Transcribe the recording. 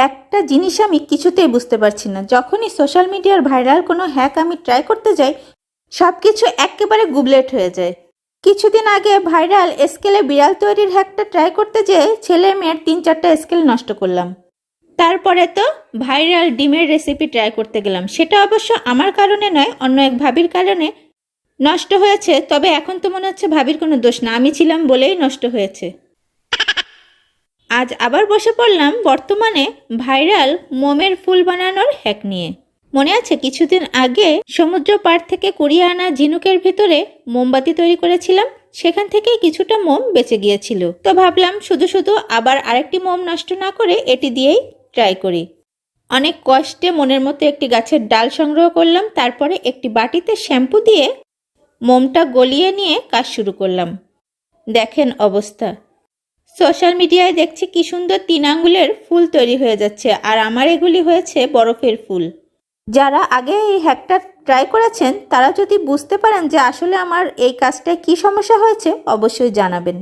একটা জিনিস আমি কিছুতেই বুঝতে পারছি না, যখনই সোশ্যাল মিডিয়ার ভাইরাল কোনো হ্যাক আমি ট্রাই করতে যাই সব কিছু একেবারে গুবলেট হয়ে যায়। কিছুদিন আগে ভাইরাল স্কেলে বিড়াল তৈরির হ্যাকটা ট্রাই করতে যেয়ে ছেলে মেয়ের 3-4টা স্কেল নষ্ট করলাম। তারপরে তো ভাইরাল ডিমের রেসিপি ট্রাই করতে গেলাম, সেটা অবশ্য আমার কারণে নয়, অন্য এক ভাবির কারণে নষ্ট হয়েছে। তবে এখন তো মনে হচ্ছে ভাবির কোনো দোষ না, আমি ছিলাম বলেই নষ্ট হয়েছে। আজ আবার বসে পড়লাম বর্তমানে ভাইরাল মোমের ফুল বানানোর হ্যাক নিয়ে। মনে আছে কিছুদিন আগে সমুদ্র পাড় থেকে কুড়িয়ে আনা ঝিনুকের ভিতরে মোমবাতি তৈরি করেছিলাম, সেখান থেকেই কিছুটা মোম বেঁচে গিয়েছিল। তো ভাবলাম শুধু শুধু আবার আরেকটি মোম নষ্ট না করে এটি দিয়েই ট্রাই করি। অনেক কষ্টে মনের মতো একটি গাছের ডাল সংগ্রহ করলাম, তারপরে একটি বাটিতে শ্যাম্পু দিয়ে মোমটা গলিয়ে নিয়ে কাজ শুরু করলাম। দেখেন অবস্থা। সোশ্যাল মিডিয়ায় দেখছি কি সুন্দর 3 আঙ্গুলের ফুল তৈরি হয়ে যাচ্ছে, আর আমার এগুলি হয়েছে বরফের ফুল। যারা আগে এই হ্যাকটা ট্রাই করেছেন তারা যদি বুঝতে পারেন যে আসলে আমার এই কাজটায় কি সমস্যা হয়েছে অবশ্যই জানাবেন।